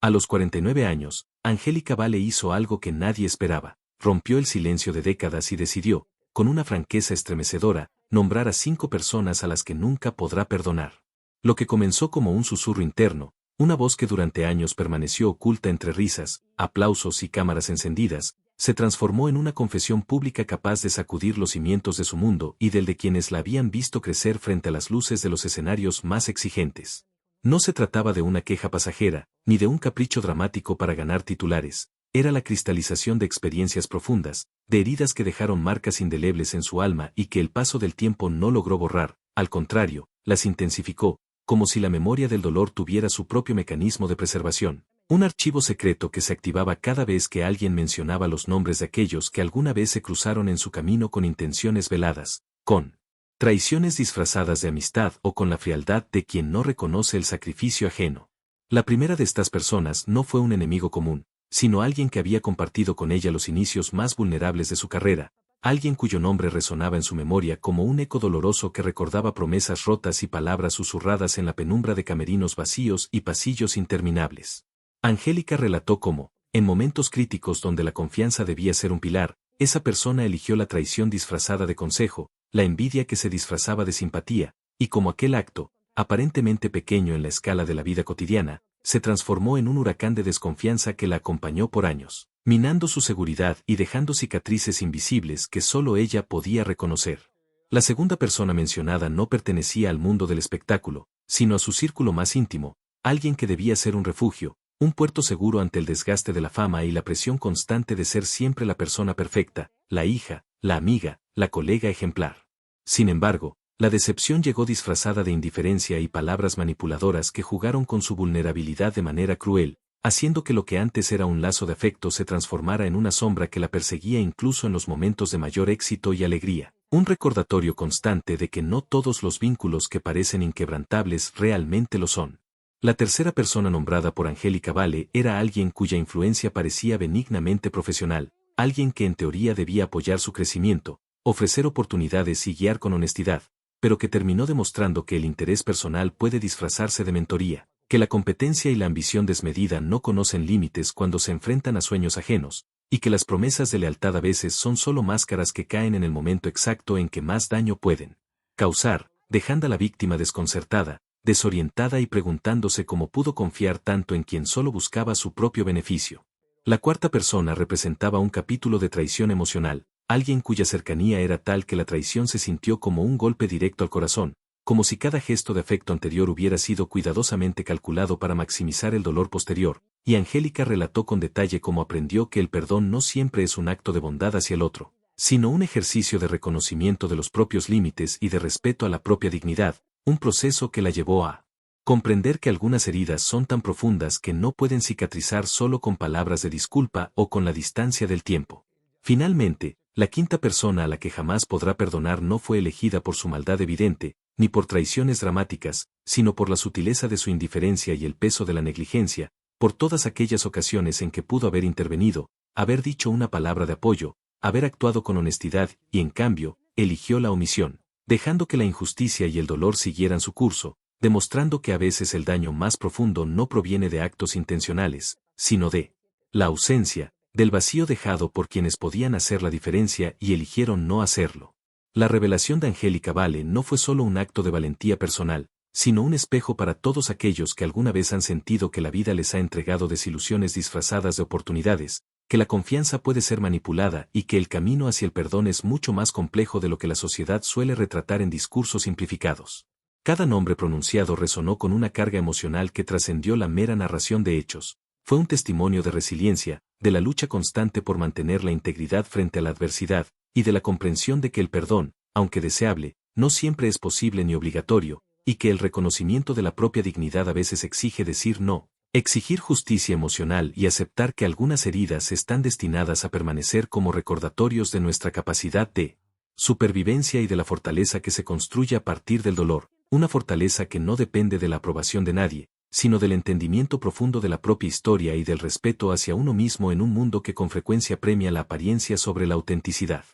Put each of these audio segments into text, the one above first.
A los 49 años, Angélica Vale hizo algo que nadie esperaba. Rompió el silencio de décadas y decidió, con una franqueza estremecedora, nombrar a 5 personas a las que nunca podrá perdonar. Lo que comenzó como un susurro interno, una voz que durante años permaneció oculta entre risas, aplausos y cámaras encendidas, se transformó en una confesión pública capaz de sacudir los cimientos de su mundo y del de quienes la habían visto crecer frente a las luces de los escenarios más exigentes. No se trataba de una queja pasajera, ni de un capricho dramático para ganar titulares. Era la cristalización de experiencias profundas, de heridas que dejaron marcas indelebles en su alma y que el paso del tiempo no logró borrar, al contrario, las intensificó, como si la memoria del dolor tuviera su propio mecanismo de preservación. Un archivo secreto que se activaba cada vez que alguien mencionaba los nombres de aquellos que alguna vez se cruzaron en su camino con intenciones veladas, con traiciones disfrazadas de amistad o con la frialdad de quien no reconoce el sacrificio ajeno. La primera de estas personas no fue un enemigo común, sino alguien que había compartido con ella los inicios más vulnerables de su carrera, alguien cuyo nombre resonaba en su memoria como un eco doloroso que recordaba promesas rotas y palabras susurradas en la penumbra de camerinos vacíos y pasillos interminables. Angélica relató cómo, en momentos críticos donde la confianza debía ser un pilar, esa persona eligió la traición disfrazada de consejo, la envidia que se disfrazaba de simpatía, y como aquel acto, aparentemente pequeño en la escala de la vida cotidiana, se transformó en un huracán de desconfianza que la acompañó por años, minando su seguridad y dejando cicatrices invisibles que solo ella podía reconocer. La segunda persona mencionada no pertenecía al mundo del espectáculo, sino a su círculo más íntimo, alguien que debía ser un refugio, un puerto seguro ante el desgaste de la fama y la presión constante de ser siempre la persona perfecta, la hija, la amiga, la colega ejemplar. Sin embargo, la decepción llegó disfrazada de indiferencia y palabras manipuladoras que jugaron con su vulnerabilidad de manera cruel, haciendo que lo que antes era un lazo de afecto se transformara en una sombra que la perseguía incluso en los momentos de mayor éxito y alegría, un recordatorio constante de que no todos los vínculos que parecen inquebrantables realmente lo son. La tercera persona nombrada por Angélica Vale era alguien cuya influencia parecía benignamente profesional, alguien que en teoría debía apoyar su crecimiento, ofrecer oportunidades y guiar con honestidad, pero que terminó demostrando que el interés personal puede disfrazarse de mentoría, que la competencia y la ambición desmedida no conocen límites cuando se enfrentan a sueños ajenos, y que las promesas de lealtad a veces son solo máscaras que caen en el momento exacto en que más daño pueden causar, dejando a la víctima desconcertada, desorientada y preguntándose cómo pudo confiar tanto en quien solo buscaba su propio beneficio. La cuarta persona representaba un capítulo de traición emocional, alguien cuya cercanía era tal que la traición se sintió como un golpe directo al corazón, como si cada gesto de afecto anterior hubiera sido cuidadosamente calculado para maximizar el dolor posterior, y Angélica relató con detalle cómo aprendió que el perdón no siempre es un acto de bondad hacia el otro, sino un ejercicio de reconocimiento de los propios límites y de respeto a la propia dignidad, un proceso que la llevó a comprender que algunas heridas son tan profundas que no pueden cicatrizar solo con palabras de disculpa o con la distancia del tiempo. Finalmente, la quinta persona a la que jamás podrá perdonar no fue elegida por su maldad evidente, ni por traiciones dramáticas, sino por la sutileza de su indiferencia y el peso de la negligencia, por todas aquellas ocasiones en que pudo haber intervenido, haber dicho una palabra de apoyo, haber actuado con honestidad y en cambio, eligió la omisión, dejando que la injusticia y el dolor siguieran su curso, demostrando que a veces el daño más profundo no proviene de actos intencionales, sino de la ausencia, del vacío dejado por quienes podían hacer la diferencia y eligieron no hacerlo. La revelación de Angélica Vale no fue solo un acto de valentía personal, sino un espejo para todos aquellos que alguna vez han sentido que la vida les ha entregado desilusiones disfrazadas de oportunidades, que la confianza puede ser manipulada y que el camino hacia el perdón es mucho más complejo de lo que la sociedad suele retratar en discursos simplificados. Cada nombre pronunciado resonó con una carga emocional que trascendió la mera narración de hechos. Fue un testimonio de resiliencia, de la lucha constante por mantener la integridad frente a la adversidad, y de la comprensión de que el perdón, aunque deseable, no siempre es posible ni obligatorio, y que el reconocimiento de la propia dignidad a veces exige decir no, exigir justicia emocional y aceptar que algunas heridas están destinadas a permanecer como recordatorios de nuestra capacidad de supervivencia y de la fortaleza que se construye a partir del dolor, una fortaleza que no depende de la aprobación de nadie, sino del entendimiento profundo de la propia historia y del respeto hacia uno mismo en un mundo que con frecuencia premia la apariencia sobre la autenticidad.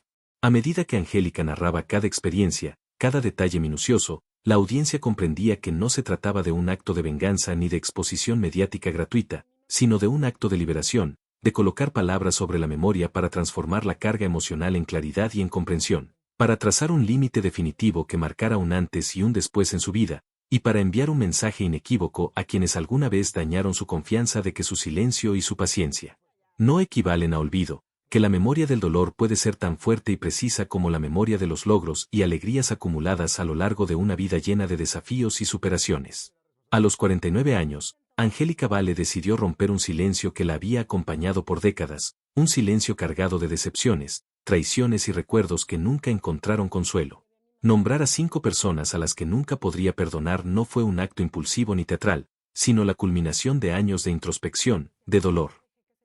A medida que Angélica narraba cada experiencia, cada detalle minucioso, la audiencia comprendía que no se trataba de un acto de venganza ni de exposición mediática gratuita, sino de un acto de liberación, de colocar palabras sobre la memoria para transformar la carga emocional en claridad y en comprensión, para trazar un límite definitivo que marcara un antes y un después en su vida, y para enviar un mensaje inequívoco a quienes alguna vez dañaron su confianza de que su silencio y su paciencia no equivalen a olvido, que la memoria del dolor puede ser tan fuerte y precisa como la memoria de los logros y alegrías acumuladas a lo largo de una vida llena de desafíos y superaciones. A los 49 años, Angélica Vale decidió romper un silencio que la había acompañado por décadas, un silencio cargado de decepciones, traiciones y recuerdos que nunca encontraron consuelo. Nombrar a 5 personas a las que nunca podría perdonar no fue un acto impulsivo ni teatral, sino la culminación de años de introspección, de dolor,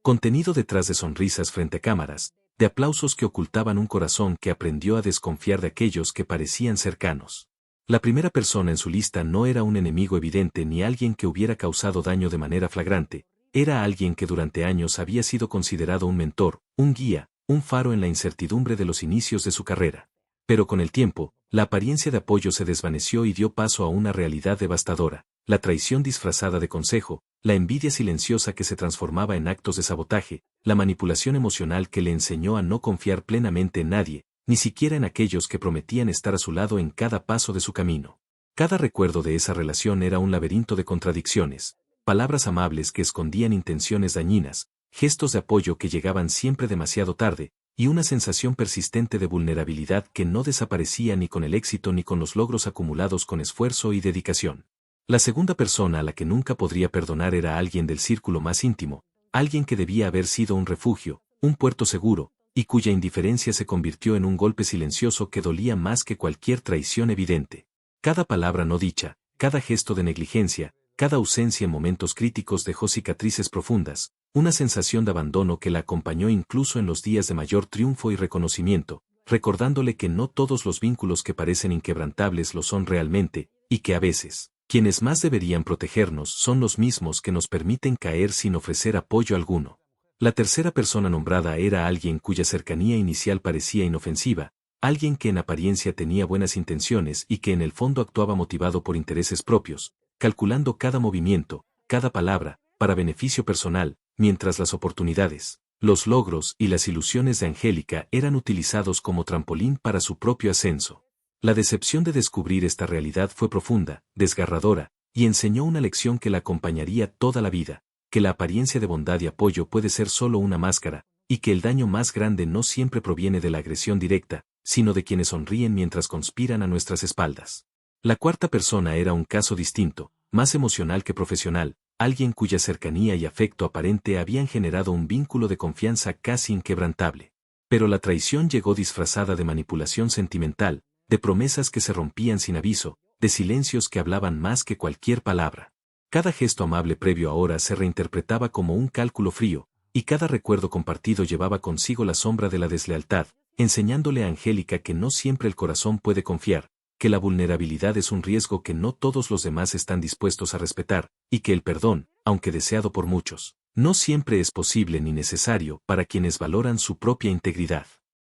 contenido detrás de sonrisas frente a cámaras, de aplausos que ocultaban un corazón que aprendió a desconfiar de aquellos que parecían cercanos. La primera persona en su lista no era un enemigo evidente ni alguien que hubiera causado daño de manera flagrante, era alguien que durante años había sido considerado un mentor, un guía, un faro en la incertidumbre de los inicios de su carrera. Pero con el tiempo, la apariencia de apoyo se desvaneció y dio paso a una realidad devastadora, la traición disfrazada de consejo, la envidia silenciosa que se transformaba en actos de sabotaje, la manipulación emocional que le enseñó a no confiar plenamente en nadie, ni siquiera en aquellos que prometían estar a su lado en cada paso de su camino. Cada recuerdo de esa relación era un laberinto de contradicciones, palabras amables que escondían intenciones dañinas, gestos de apoyo que llegaban siempre demasiado tarde, y una sensación persistente de vulnerabilidad que no desaparecía ni con el éxito ni con los logros acumulados con esfuerzo y dedicación. La segunda persona a la que nunca podría perdonar era alguien del círculo más íntimo, alguien que debía haber sido un refugio, un puerto seguro, y cuya indiferencia se convirtió en un golpe silencioso que dolía más que cualquier traición evidente. Cada palabra no dicha, cada gesto de negligencia, cada ausencia en momentos críticos dejó cicatrices profundas, una sensación de abandono que la acompañó incluso en los días de mayor triunfo y reconocimiento, recordándole que no todos los vínculos que parecen inquebrantables lo son realmente, y que a veces, quienes más deberían protegernos son los mismos que nos permiten caer sin ofrecer apoyo alguno. La tercera persona nombrada era alguien cuya cercanía inicial parecía inofensiva, alguien que en apariencia tenía buenas intenciones y que en el fondo actuaba motivado por intereses propios, calculando cada movimiento, cada palabra, para beneficio personal, mientras las oportunidades, los logros y las ilusiones de Angélica eran utilizados como trampolín para su propio ascenso. La decepción de descubrir esta realidad fue profunda, desgarradora, y enseñó una lección que la acompañaría toda la vida, que la apariencia de bondad y apoyo puede ser solo una máscara, y que el daño más grande no siempre proviene de la agresión directa, sino de quienes sonríen mientras conspiran a nuestras espaldas. La cuarta persona era un caso distinto, más emocional que profesional, alguien cuya cercanía y afecto aparente habían generado un vínculo de confianza casi inquebrantable. Pero la traición llegó disfrazada de manipulación sentimental, de promesas que se rompían sin aviso, de silencios que hablaban más que cualquier palabra. Cada gesto amable previo ahora se reinterpretaba como un cálculo frío, y cada recuerdo compartido llevaba consigo la sombra de la deslealtad, enseñándole a Angélica que no siempre el corazón puede confiar, que la vulnerabilidad es un riesgo que no todos los demás están dispuestos a respetar, y que el perdón, aunque deseado por muchos, no siempre es posible ni necesario para quienes valoran su propia integridad.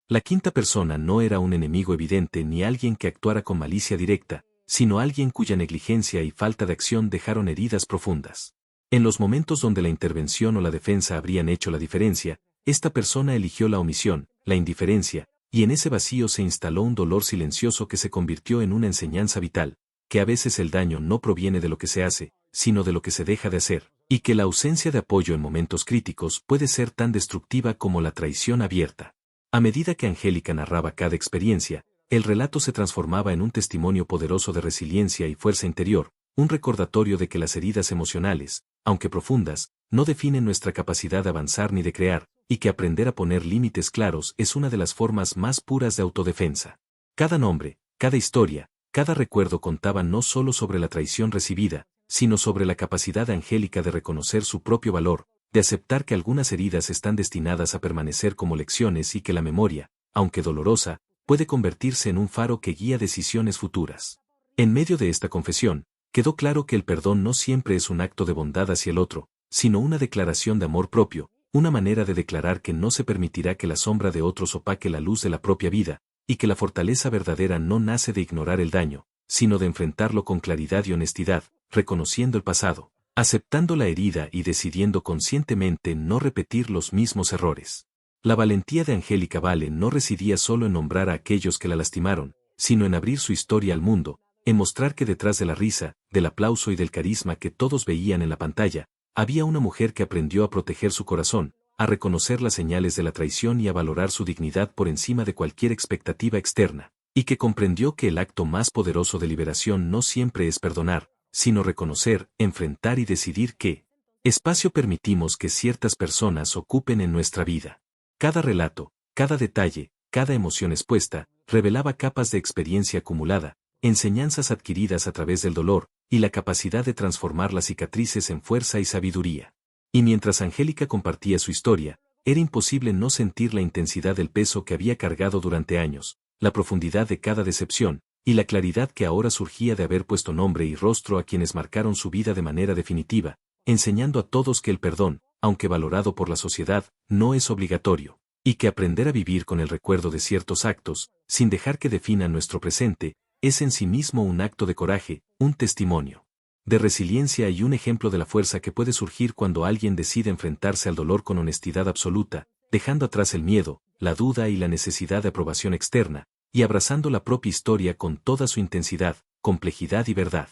La quinta persona no era un enemigo evidente ni alguien que actuara con malicia directa, sino alguien cuya negligencia y falta de acción dejaron heridas profundas. En los momentos donde la intervención o la defensa habrían hecho la diferencia, esta persona eligió la omisión, la indiferencia, y en ese vacío se instaló un dolor silencioso que se convirtió en una enseñanza vital, que a veces el daño no proviene de lo que se hace, sino de lo que se deja de hacer, y que la ausencia de apoyo en momentos críticos puede ser tan destructiva como la traición abierta. A medida que Angélica narraba cada experiencia, el relato se transformaba en un testimonio poderoso de resiliencia y fuerza interior, un recordatorio de que las heridas emocionales, aunque profundas, no definen nuestra capacidad de avanzar ni de crear, y que aprender a poner límites claros es una de las formas más puras de autodefensa. Cada nombre, cada historia, cada recuerdo contaba no solo sobre la traición recibida, sino sobre la capacidad angélica de reconocer su propio valor, de aceptar que algunas heridas están destinadas a permanecer como lecciones y que la memoria, aunque dolorosa, puede convertirse en un faro que guía decisiones futuras. En medio de esta confesión, quedó claro que el perdón no siempre es un acto de bondad hacia el otro, sino una declaración de amor propio, una manera de declarar que no se permitirá que la sombra de otros opaque la luz de la propia vida, y que la fortaleza verdadera no nace de ignorar el daño, sino de enfrentarlo con claridad y honestidad, reconociendo el pasado, aceptando la herida y decidiendo conscientemente no repetir los mismos errores. La valentía de Angélica Vale no residía solo en nombrar a aquellos que la lastimaron, sino en abrir su historia al mundo, en mostrar que detrás de la risa, del aplauso y del carisma que todos veían en la pantalla, había una mujer que aprendió a proteger su corazón, a reconocer las señales de la traición y a valorar su dignidad por encima de cualquier expectativa externa, y que comprendió que el acto más poderoso de liberación no siempre es perdonar, sino reconocer, enfrentar y decidir qué espacio permitimos que ciertas personas ocupen en nuestra vida. Cada relato, cada detalle, cada emoción expuesta, revelaba capas de experiencia acumulada, enseñanzas adquiridas a través del dolor, y la capacidad de transformar las cicatrices en fuerza y sabiduría. Y mientras Angélica compartía su historia, era imposible no sentir la intensidad del peso que había cargado durante años, la profundidad de cada decepción, y la claridad que ahora surgía de haber puesto nombre y rostro a quienes marcaron su vida de manera definitiva, enseñando a todos que el perdón, aunque valorado por la sociedad, no es obligatorio, y que aprender a vivir con el recuerdo de ciertos actos, sin dejar que definan nuestro presente, es en sí mismo un acto de coraje, un testimonio de resiliencia y un ejemplo de la fuerza que puede surgir cuando alguien decide enfrentarse al dolor con honestidad absoluta, dejando atrás el miedo, la duda y la necesidad de aprobación externa, y abrazando la propia historia con toda su intensidad, complejidad y verdad.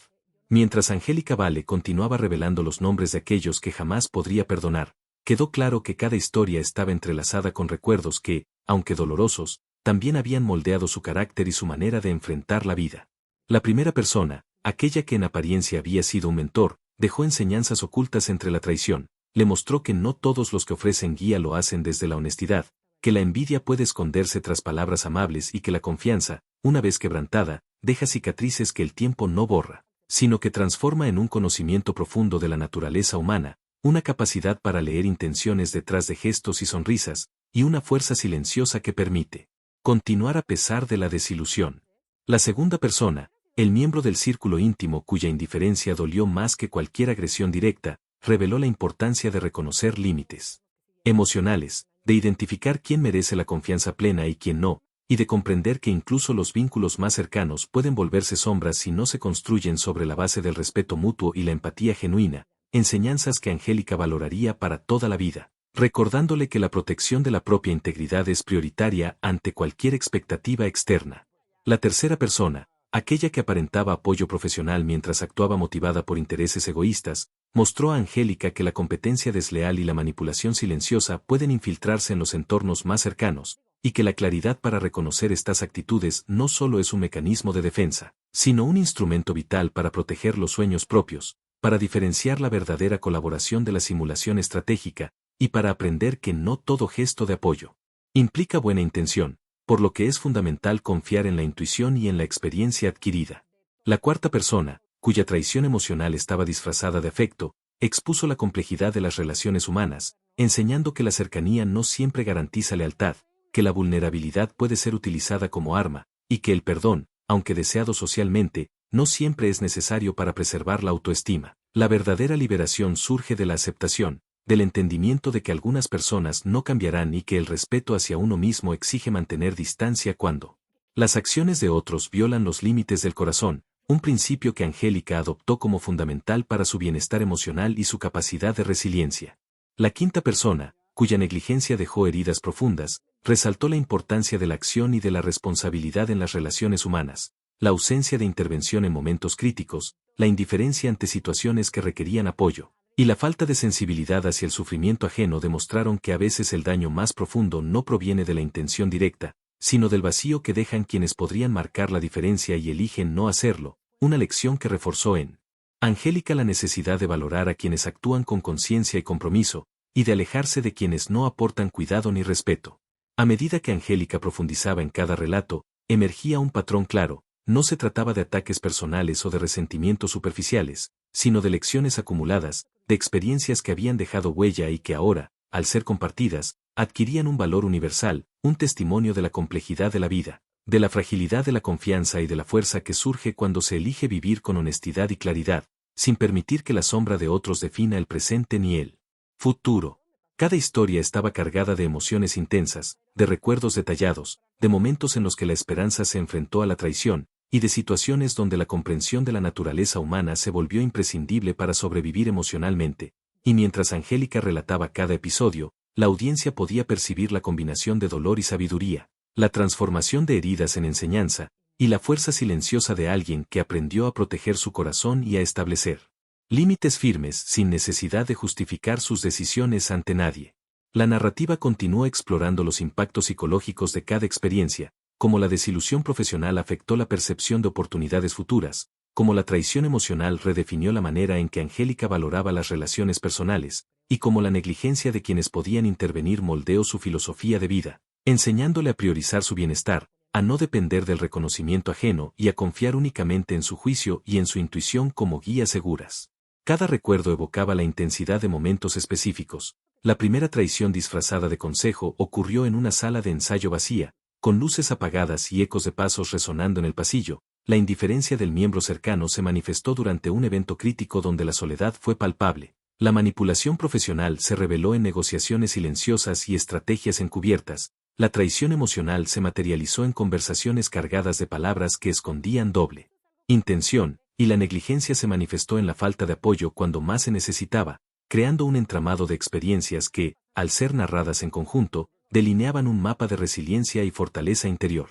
Mientras Angélica Vale continuaba revelando los nombres de aquellos que jamás podría perdonar, quedó claro que cada historia estaba entrelazada con recuerdos que, aunque dolorosos, también habían moldeado su carácter y su manera de enfrentar la vida. La primera persona, aquella que en apariencia había sido un mentor, dejó enseñanzas ocultas entre la traición, le mostró que no todos los que ofrecen guía lo hacen desde la honestidad, que la envidia puede esconderse tras palabras amables y que la confianza, una vez quebrantada, deja cicatrices que el tiempo no borra, sino que transforma en un conocimiento profundo de la naturaleza humana, una capacidad para leer intenciones detrás de gestos y sonrisas, y una fuerza silenciosa que permite continuar a pesar de la desilusión. La segunda persona, el miembro del círculo íntimo cuya indiferencia dolió más que cualquier agresión directa, reveló la importancia de reconocer límites emocionales, de identificar quién merece la confianza plena y quién no, y de comprender que incluso los vínculos más cercanos pueden volverse sombras si no se construyen sobre la base del respeto mutuo y la empatía genuina, enseñanzas que Angélica valoraría para toda la vida, recordándole que la protección de la propia integridad es prioritaria ante cualquier expectativa externa. La tercera persona, aquella que aparentaba apoyo profesional mientras actuaba motivada por intereses egoístas, mostró a Angélica que la competencia desleal y la manipulación silenciosa pueden infiltrarse en los entornos más cercanos, y que la claridad para reconocer estas actitudes no solo es un mecanismo de defensa, sino un instrumento vital para proteger los sueños propios, para diferenciar la verdadera colaboración de la simulación estratégica, y para aprender que no todo gesto de apoyo implica buena intención, por lo que es fundamental confiar en la intuición y en la experiencia adquirida. La cuarta persona, cuya traición emocional estaba disfrazada de afecto, expuso la complejidad de las relaciones humanas, enseñando que la cercanía no siempre garantiza lealtad, que la vulnerabilidad puede ser utilizada como arma, y que el perdón, aunque deseado socialmente, no siempre es necesario para preservar la autoestima. La verdadera liberación surge de la aceptación, del entendimiento de que algunas personas no cambiarán y que el respeto hacia uno mismo exige mantener distancia cuando las acciones de otros violan los límites del corazón, un principio que Angélica adoptó como fundamental para su bienestar emocional y su capacidad de resiliencia. La quinta persona, cuya negligencia dejó heridas profundas, resaltó la importancia de la acción y de la responsabilidad en las relaciones humanas, la ausencia de intervención en momentos críticos, la indiferencia ante situaciones que requerían apoyo, y la falta de sensibilidad hacia el sufrimiento ajeno demostraron que a veces el daño más profundo no proviene de la intención directa, sino del vacío que dejan quienes podrían marcar la diferencia y eligen no hacerlo, una lección que reforzó en Angélica la necesidad de valorar a quienes actúan con conciencia y compromiso, y de alejarse de quienes no aportan cuidado ni respeto. A medida que Angélica profundizaba en cada relato, emergía un patrón claro, no se trataba de ataques personales o de resentimientos superficiales, sino de lecciones acumuladas, de experiencias que habían dejado huella y que ahora, al ser compartidas, adquirían un valor universal, un testimonio de la complejidad de la vida, de la fragilidad de la confianza y de la fuerza que surge cuando se elige vivir con honestidad y claridad, sin permitir que la sombra de otros defina el presente ni el futuro. Cada historia estaba cargada de emociones intensas, de recuerdos detallados, de momentos en los que la esperanza se enfrentó a la traición, y de situaciones donde la comprensión de la naturaleza humana se volvió imprescindible para sobrevivir emocionalmente, y mientras Angélica relataba cada episodio, la audiencia podía percibir la combinación de dolor y sabiduría, la transformación de heridas en enseñanza, y la fuerza silenciosa de alguien que aprendió a proteger su corazón y a establecer límites firmes sin necesidad de justificar sus decisiones ante nadie. La narrativa continuó explorando los impactos psicológicos de cada experiencia, como la desilusión profesional afectó la percepción de oportunidades futuras, como la traición emocional redefinió la manera en que Angélica valoraba las relaciones personales, y como la negligencia de quienes podían intervenir moldeó su filosofía de vida, enseñándole a priorizar su bienestar, a no depender del reconocimiento ajeno y a confiar únicamente en su juicio y en su intuición como guías seguras. Cada recuerdo evocaba la intensidad de momentos específicos. La primera traición disfrazada de consejo ocurrió en una sala de ensayo vacía, con luces apagadas y ecos de pasos resonando en el pasillo. La indiferencia del miembro cercano se manifestó durante un evento crítico donde la soledad fue palpable. La manipulación profesional se reveló en negociaciones silenciosas y estrategias encubiertas. La traición emocional se materializó en conversaciones cargadas de palabras que escondían doble intención, y la negligencia se manifestó en la falta de apoyo cuando más se necesitaba, creando un entramado de experiencias que, al ser narradas en conjunto, delineaban un mapa de resiliencia y fortaleza interior.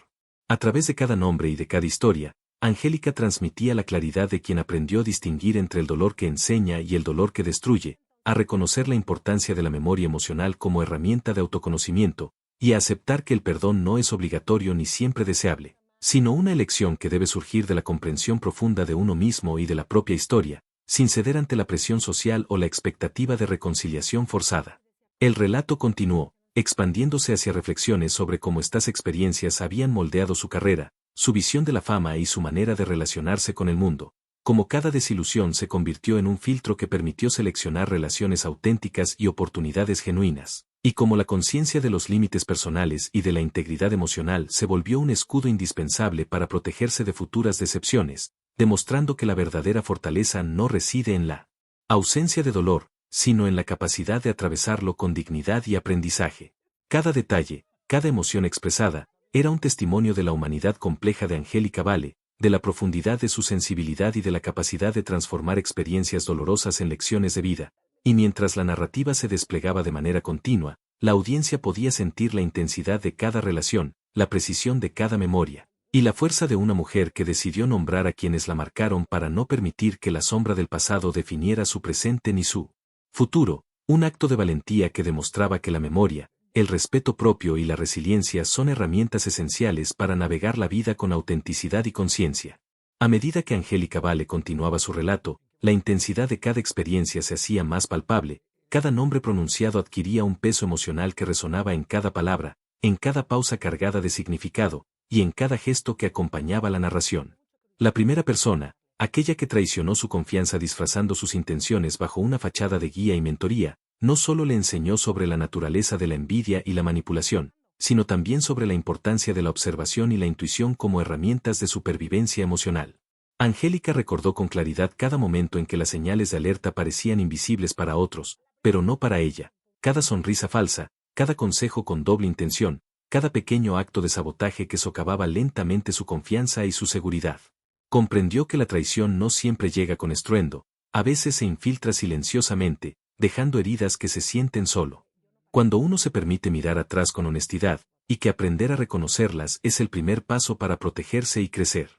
A través de cada nombre y de cada historia, Angélica transmitía la claridad de quien aprendió a distinguir entre el dolor que enseña y el dolor que destruye, a reconocer la importancia de la memoria emocional como herramienta de autoconocimiento, y a aceptar que el perdón no es obligatorio ni siempre deseable, sino una elección que debe surgir de la comprensión profunda de uno mismo y de la propia historia, sin ceder ante la presión social o la expectativa de reconciliación forzada. El relato continuó, expandiéndose hacia reflexiones sobre cómo estas experiencias habían moldeado su carrera, su visión de la fama y su manera de relacionarse con el mundo, cómo cada desilusión se convirtió en un filtro que permitió seleccionar relaciones auténticas y oportunidades genuinas, y cómo la conciencia de los límites personales y de la integridad emocional se volvió un escudo indispensable para protegerse de futuras decepciones, demostrando que la verdadera fortaleza no reside en la ausencia de dolor, sino en la capacidad de atravesarlo con dignidad y aprendizaje. Cada detalle, cada emoción expresada, era un testimonio de la humanidad compleja de Angélica Vale, de la profundidad de su sensibilidad y de la capacidad de transformar experiencias dolorosas en lecciones de vida, y mientras la narrativa se desplegaba de manera continua, la audiencia podía sentir la intensidad de cada relación, la precisión de cada memoria, y la fuerza de una mujer que decidió nombrar a quienes la marcaron para no permitir que la sombra del pasado definiera su presente ni su futuro, un acto de valentía que demostraba que la memoria, el respeto propio y la resiliencia son herramientas esenciales para navegar la vida con autenticidad y conciencia. A medida que Angélica Vale continuaba su relato, la intensidad de cada experiencia se hacía más palpable, cada nombre pronunciado adquiría un peso emocional que resonaba en cada palabra, en cada pausa cargada de significado, y en cada gesto que acompañaba la narración. La primera persona, aquella que traicionó su confianza disfrazando sus intenciones bajo una fachada de guía y mentoría, no solo le enseñó sobre la naturaleza de la envidia y la manipulación, sino también sobre la importancia de la observación y la intuición como herramientas de supervivencia emocional. Angélica recordó con claridad cada momento en que las señales de alerta parecían invisibles para otros, pero no para ella, cada sonrisa falsa, cada consejo con doble intención, cada pequeño acto de sabotaje que socavaba lentamente su confianza y su seguridad. Comprendió que la traición no siempre llega con estruendo, a veces se infiltra silenciosamente, dejando heridas que se sienten solo. Cuando uno se permite mirar atrás con honestidad, y que aprender a reconocerlas es el primer paso para protegerse y crecer.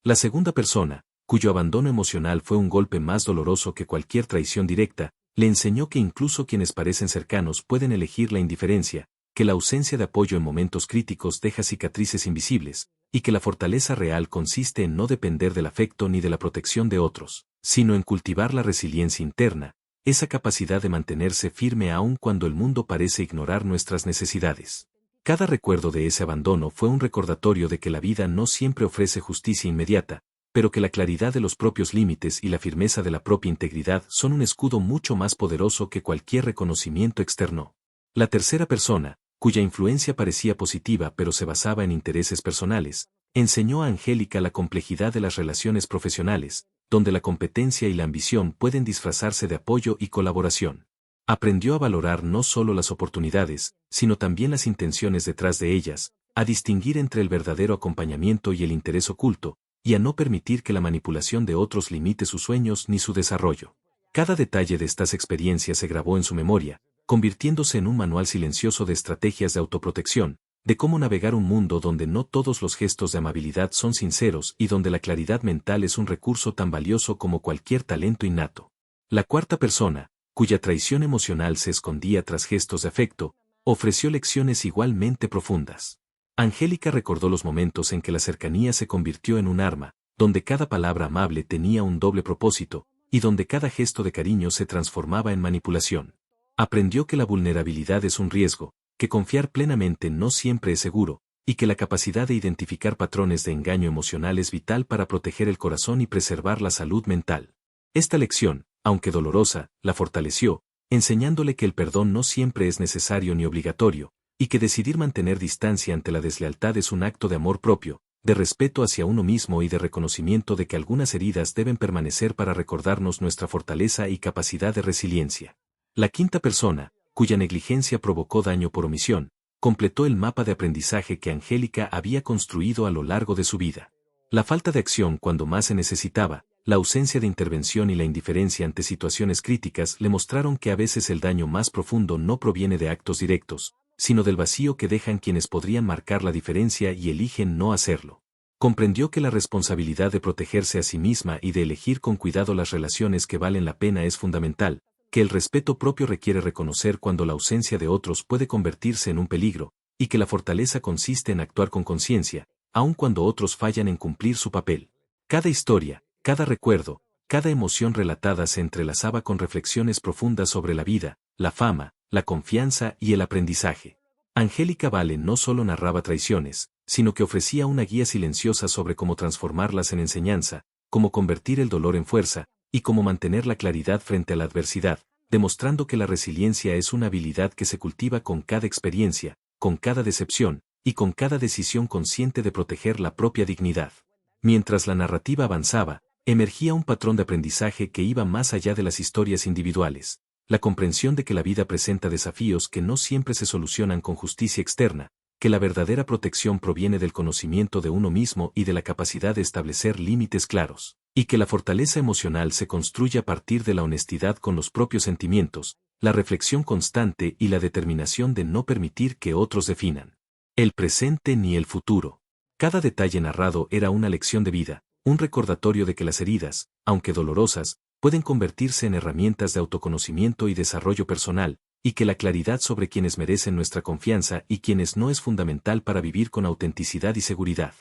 La segunda persona, cuyo abandono emocional fue un golpe más doloroso que cualquier traición directa, le enseñó que incluso quienes parecen cercanos pueden elegir la indiferencia, que la ausencia de apoyo en momentos críticos deja cicatrices invisibles, y que la fortaleza real consiste en no depender del afecto ni de la protección de otros, sino en cultivar la resiliencia interna, esa capacidad de mantenerse firme aun cuando el mundo parece ignorar nuestras necesidades. Cada recuerdo de ese abandono fue un recordatorio de que la vida no siempre ofrece justicia inmediata, pero que la claridad de los propios límites y la firmeza de la propia integridad son un escudo mucho más poderoso que cualquier reconocimiento externo. La tercera persona, cuya influencia parecía positiva pero se basaba en intereses personales, enseñó a Angélica la complejidad de las relaciones profesionales, donde la competencia y la ambición pueden disfrazarse de apoyo y colaboración. Aprendió a valorar no solo las oportunidades, sino también las intenciones detrás de ellas, a distinguir entre el verdadero acompañamiento y el interés oculto, y a no permitir que la manipulación de otros limite sus sueños ni su desarrollo. Cada detalle de estas experiencias se grabó en su memoria, convirtiéndose en un manual silencioso de estrategias de autoprotección, de cómo navegar un mundo donde no todos los gestos de amabilidad son sinceros y donde la claridad mental es un recurso tan valioso como cualquier talento innato. La cuarta persona, cuya traición emocional se escondía tras gestos de afecto, ofreció lecciones igualmente profundas. Angélica recordó los momentos en que la cercanía se convirtió en un arma, donde cada palabra amable tenía un doble propósito, y donde cada gesto de cariño se transformaba en manipulación. Aprendió que la vulnerabilidad es un riesgo, que confiar plenamente no siempre es seguro, y que la capacidad de identificar patrones de engaño emocional es vital para proteger el corazón y preservar la salud mental. Esta lección, aunque dolorosa, la fortaleció, enseñándole que el perdón no siempre es necesario ni obligatorio, y que decidir mantener distancia ante la deslealtad es un acto de amor propio, de respeto hacia uno mismo y de reconocimiento de que algunas heridas deben permanecer para recordarnos nuestra fortaleza y capacidad de resiliencia. La quinta persona, cuya negligencia provocó daño por omisión, completó el mapa de aprendizaje que Angélica había construido a lo largo de su vida. La falta de acción cuando más se necesitaba, la ausencia de intervención y la indiferencia ante situaciones críticas le mostraron que a veces el daño más profundo no proviene de actos directos, sino del vacío que dejan quienes podrían marcar la diferencia y eligen no hacerlo. Comprendió que la responsabilidad de protegerse a sí misma y de elegir con cuidado las relaciones que valen la pena es fundamental, que el respeto propio requiere reconocer cuando la ausencia de otros puede convertirse en un peligro, y que la fortaleza consiste en actuar con conciencia, aun cuando otros fallan en cumplir su papel. Cada historia, cada recuerdo, cada emoción relatada se entrelazaba con reflexiones profundas sobre la vida, la fama, la confianza y el aprendizaje. Angélica Vale no solo narraba traiciones, sino que ofrecía una guía silenciosa sobre cómo transformarlas en enseñanza, cómo convertir el dolor en fuerza, y cómo mantener la claridad frente a la adversidad, demostrando que la resiliencia es una habilidad que se cultiva con cada experiencia, con cada decepción, y con cada decisión consciente de proteger la propia dignidad. Mientras la narrativa avanzaba, emergía un patrón de aprendizaje que iba más allá de las historias individuales, la comprensión de que la vida presenta desafíos que no siempre se solucionan con justicia externa, que la verdadera protección proviene del conocimiento de uno mismo y de la capacidad de establecer límites claros, y que la fortaleza emocional se construye a partir de la honestidad con los propios sentimientos, la reflexión constante y la determinación de no permitir que otros definan el presente ni el futuro. Cada detalle narrado era una lección de vida, un recordatorio de que las heridas, aunque dolorosas, pueden convertirse en herramientas de autoconocimiento y desarrollo personal, y que la claridad sobre quienes merecen nuestra confianza y quienes no es fundamental para vivir con autenticidad y seguridad.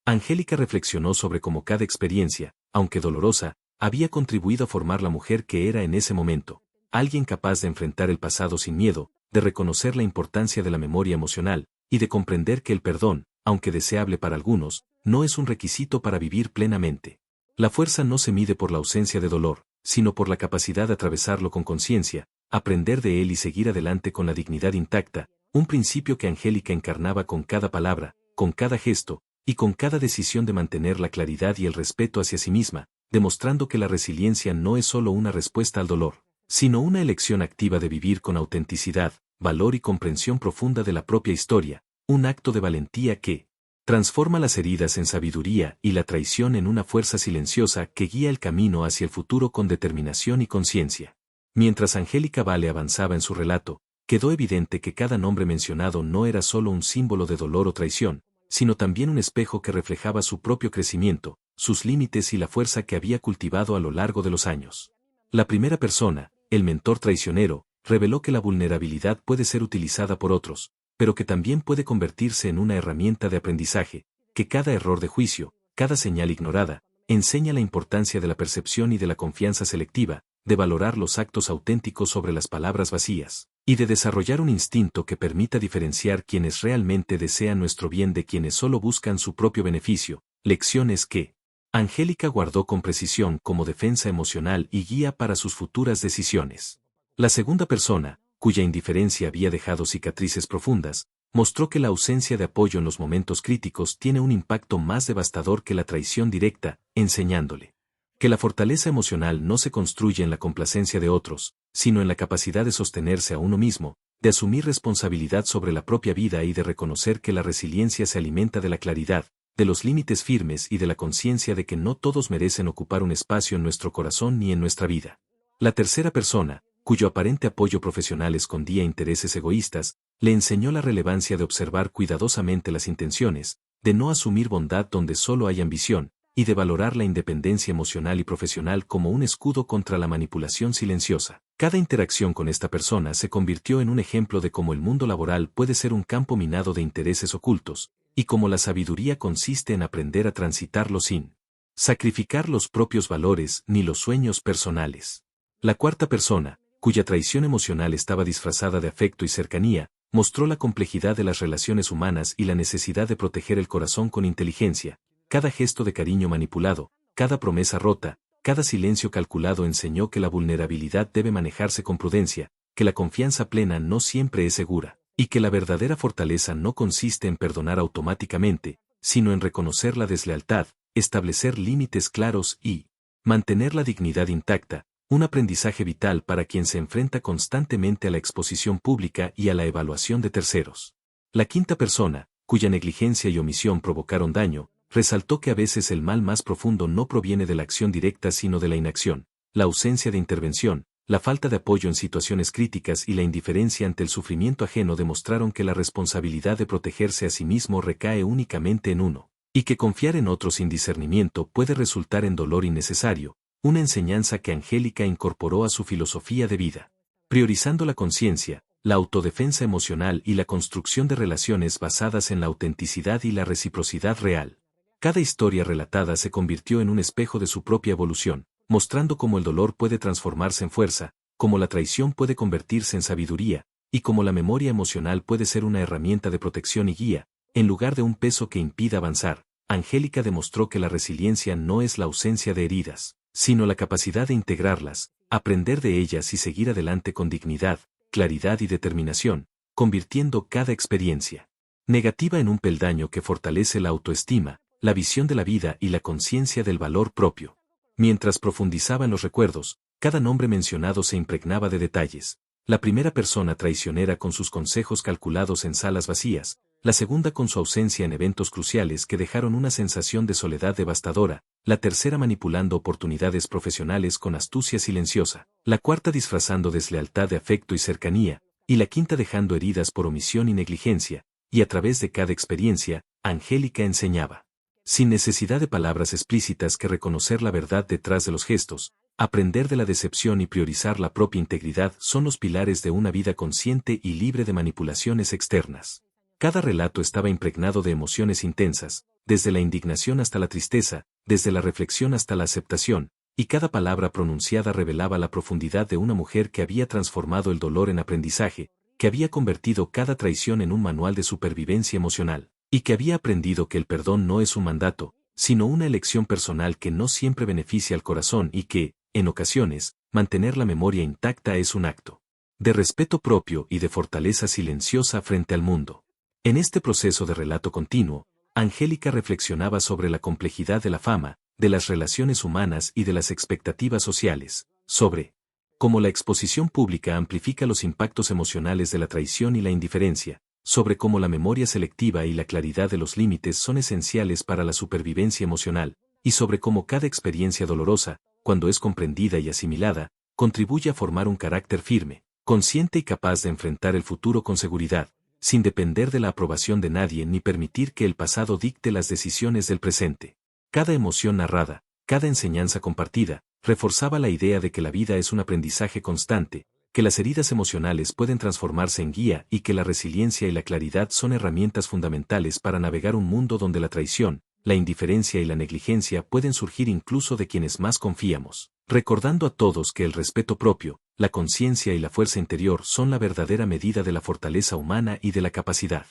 Angélica reflexionó sobre cómo cada experiencia, aunque dolorosa, había contribuido a formar la mujer que era en ese momento, alguien capaz de enfrentar el pasado sin miedo, de reconocer la importancia de la memoria emocional, y de comprender que el perdón, aunque deseable para algunos, no es un requisito para vivir plenamente. La fuerza no se mide por la ausencia de dolor, sino por la capacidad de atravesarlo con conciencia, aprender de él y seguir adelante con la dignidad intacta, un principio que Angélica encarnaba con cada palabra, con cada gesto, y con cada decisión de mantener la claridad y el respeto hacia sí misma, demostrando que la resiliencia no es solo una respuesta al dolor, sino una elección activa de vivir con autenticidad, valor y comprensión profunda de la propia historia, un acto de valentía que transforma las heridas en sabiduría y la traición en una fuerza silenciosa que guía el camino hacia el futuro con determinación y conciencia. Mientras Angélica Vale avanzaba en su relato, quedó evidente que cada nombre mencionado no era solo un símbolo de dolor o traición, sino también un espejo que reflejaba su propio crecimiento, sus límites y la fuerza que había cultivado a lo largo de los años. La primera persona, el mentor traicionero, reveló que la vulnerabilidad puede ser utilizada por otros, pero que también puede convertirse en una herramienta de aprendizaje, que cada error de juicio, cada señal ignorada, enseña la importancia de la percepción y de la confianza selectiva, de valorar los actos auténticos sobre las palabras vacías, y de desarrollar un instinto que permita diferenciar quienes realmente desean nuestro bien de quienes solo buscan su propio beneficio, lecciones que Angélica guardó con precisión como defensa emocional y guía para sus futuras decisiones. La segunda persona, cuya indiferencia había dejado cicatrices profundas, mostró que la ausencia de apoyo en los momentos críticos tiene un impacto más devastador que la traición directa, enseñándole que la fortaleza emocional no se construye en la complacencia de otros, sino en la capacidad de sostenerse a uno mismo, de asumir responsabilidad sobre la propia vida y de reconocer que la resiliencia se alimenta de la claridad, de los límites firmes y de la conciencia de que no todos merecen ocupar un espacio en nuestro corazón ni en nuestra vida. La tercera persona, cuyo aparente apoyo profesional escondía intereses egoístas, le enseñó la relevancia de observar cuidadosamente las intenciones, de no asumir bondad donde solo hay ambición, y de valorar la independencia emocional y profesional como un escudo contra la manipulación silenciosa. Cada interacción con esta persona se convirtió en un ejemplo de cómo el mundo laboral puede ser un campo minado de intereses ocultos, y cómo la sabiduría consiste en aprender a transitarlo sin sacrificar los propios valores ni los sueños personales. La cuarta persona, cuya traición emocional estaba disfrazada de afecto y cercanía, mostró la complejidad de las relaciones humanas y la necesidad de proteger el corazón con inteligencia. Cada gesto de cariño manipulado, cada promesa rota, cada silencio calculado enseñó que la vulnerabilidad debe manejarse con prudencia, que la confianza plena no siempre es segura, y que la verdadera fortaleza no consiste en perdonar automáticamente, sino en reconocer la deslealtad, establecer límites claros y mantener la dignidad intacta, un aprendizaje vital para quien se enfrenta constantemente a la exposición pública y a la evaluación de terceros. La quinta persona, cuya negligencia y omisión provocaron daño, resaltó que a veces el mal más profundo no proviene de la acción directa sino de la inacción, la ausencia de intervención, la falta de apoyo en situaciones críticas y la indiferencia ante el sufrimiento ajeno demostraron que la responsabilidad de protegerse a sí mismo recae únicamente en uno, y que confiar en otros sin discernimiento puede resultar en dolor innecesario, una enseñanza que Angélica incorporó a su filosofía de vida. Priorizando la conciencia, la autodefensa emocional y la construcción de relaciones basadas en la autenticidad y la reciprocidad real. Cada historia relatada se convirtió en un espejo de su propia evolución, mostrando cómo el dolor puede transformarse en fuerza, cómo la traición puede convertirse en sabiduría, y cómo la memoria emocional puede ser una herramienta de protección y guía, en lugar de un peso que impida avanzar. Angélica demostró que la resiliencia no es la ausencia de heridas, sino la capacidad de integrarlas, aprender de ellas y seguir adelante con dignidad, claridad y determinación, convirtiendo cada experiencia negativa en un peldaño que fortalece la autoestima, la visión de la vida y la conciencia del valor propio. Mientras profundizaba en los recuerdos, cada nombre mencionado se impregnaba de detalles. La primera persona traicionera con sus consejos calculados en salas vacías, la segunda con su ausencia en eventos cruciales que dejaron una sensación de soledad devastadora, la tercera manipulando oportunidades profesionales con astucia silenciosa, la cuarta disfrazando deslealtad de afecto y cercanía, y la quinta dejando heridas por omisión y negligencia, y a través de cada experiencia, Angélica enseñaba, sin necesidad de palabras explícitas, que reconocer la verdad detrás de los gestos, aprender de la decepción y priorizar la propia integridad son los pilares de una vida consciente y libre de manipulaciones externas. Cada relato estaba impregnado de emociones intensas, desde la indignación hasta la tristeza, desde la reflexión hasta la aceptación, y cada palabra pronunciada revelaba la profundidad de una mujer que había transformado el dolor en aprendizaje, que había convertido cada traición en un manual de supervivencia emocional, y que había aprendido que el perdón no es un mandato, sino una elección personal que no siempre beneficia al corazón y que, en ocasiones, mantener la memoria intacta es un acto de respeto propio y de fortaleza silenciosa frente al mundo. En este proceso de relato continuo, Angélica reflexionaba sobre la complejidad de la fama, de las relaciones humanas y de las expectativas sociales, sobre cómo la exposición pública amplifica los impactos emocionales de la traición y la indiferencia, sobre cómo la memoria selectiva y la claridad de los límites son esenciales para la supervivencia emocional, y sobre cómo cada experiencia dolorosa, cuando es comprendida y asimilada, contribuye a formar un carácter firme, consciente y capaz de enfrentar el futuro con seguridad, sin depender de la aprobación de nadie ni permitir que el pasado dicte las decisiones del presente. Cada emoción narrada, cada enseñanza compartida, reforzaba la idea de que la vida es un aprendizaje constante, que las heridas emocionales pueden transformarse en guía y que la resiliencia y la claridad son herramientas fundamentales para navegar un mundo donde la traición, la indiferencia y la negligencia pueden surgir incluso de quienes más confiamos, recordando a todos que el respeto propio, la conciencia y la fuerza interior son la verdadera medida de la fortaleza humana y de la capacidad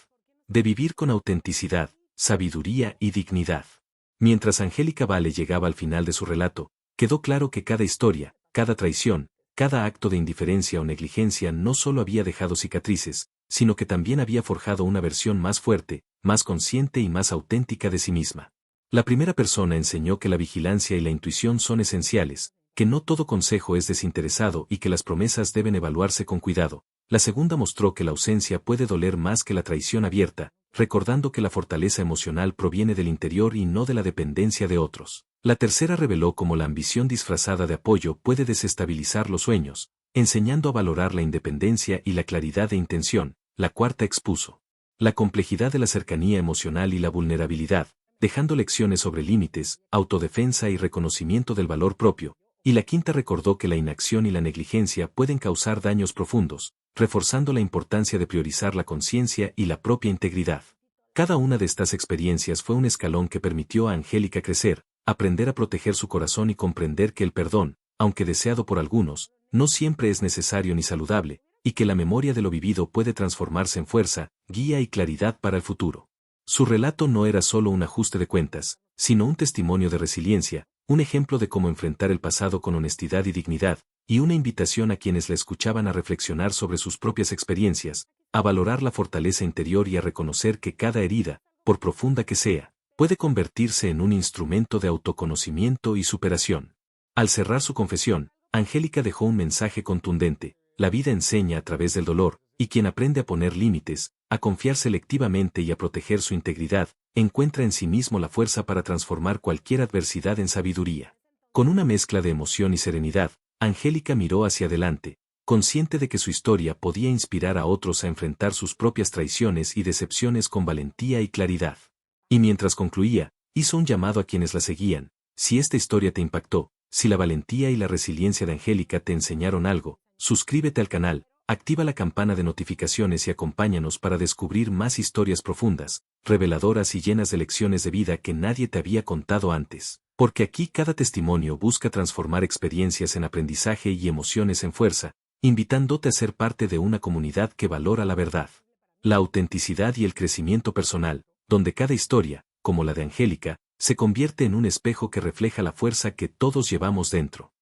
de vivir con autenticidad, sabiduría y dignidad. Mientras Angélica Vale llegaba al final de su relato, quedó claro que cada historia, cada traición, cada acto de indiferencia o negligencia no solo había dejado cicatrices, sino que también había forjado una versión más fuerte, más consciente y más auténtica de sí misma. La primera persona enseñó que la vigilancia y la intuición son esenciales, que no todo consejo es desinteresado y que las promesas deben evaluarse con cuidado. La segunda mostró que la ausencia puede doler más que la traición abierta, recordando que la fortaleza emocional proviene del interior y no de la dependencia de otros. La tercera reveló cómo la ambición disfrazada de apoyo puede desestabilizar los sueños, enseñando a valorar la independencia y la claridad de intención. La cuarta expuso la complejidad de la cercanía emocional y la vulnerabilidad, dejando lecciones sobre límites, autodefensa y reconocimiento del valor propio. Y la quinta recordó que la inacción y la negligencia pueden causar daños profundos, reforzando la importancia de priorizar la conciencia y la propia integridad. Cada una de estas experiencias fue un escalón que permitió a Angélica crecer, aprender a proteger su corazón y comprender que el perdón, aunque deseado por algunos, no siempre es necesario ni saludable, y que la memoria de lo vivido puede transformarse en fuerza, guía y claridad para el futuro. Su relato no era solo un ajuste de cuentas, sino un testimonio de resiliencia, un ejemplo de cómo enfrentar el pasado con honestidad y dignidad, y una invitación a quienes la escuchaban a reflexionar sobre sus propias experiencias, a valorar la fortaleza interior y a reconocer que cada herida, por profunda que sea, puede convertirse en un instrumento de autoconocimiento y superación. Al cerrar su confesión, Angélica dejó un mensaje contundente: la vida enseña a través del dolor, y quien aprende a poner límites, a confiar selectivamente y a proteger su integridad, encuentra en sí mismo la fuerza para transformar cualquier adversidad en sabiduría. Con una mezcla de emoción y serenidad, Angélica miró hacia adelante, consciente de que su historia podía inspirar a otros a enfrentar sus propias traiciones y decepciones con valentía y claridad. Y mientras concluía, hizo un llamado a quienes la seguían: si esta historia te impactó, si la valentía y la resiliencia de Angélica te enseñaron algo, suscríbete al canal, activa la campana de notificaciones y acompáñanos para descubrir más historias profundas, reveladoras y llenas de lecciones de vida que nadie te había contado antes. Porque aquí cada testimonio busca transformar experiencias en aprendizaje y emociones en fuerza, invitándote a ser parte de una comunidad que valora la verdad, la autenticidad y el crecimiento personal, donde cada historia, como la de Angélica, se convierte en un espejo que refleja la fuerza que todos llevamos dentro.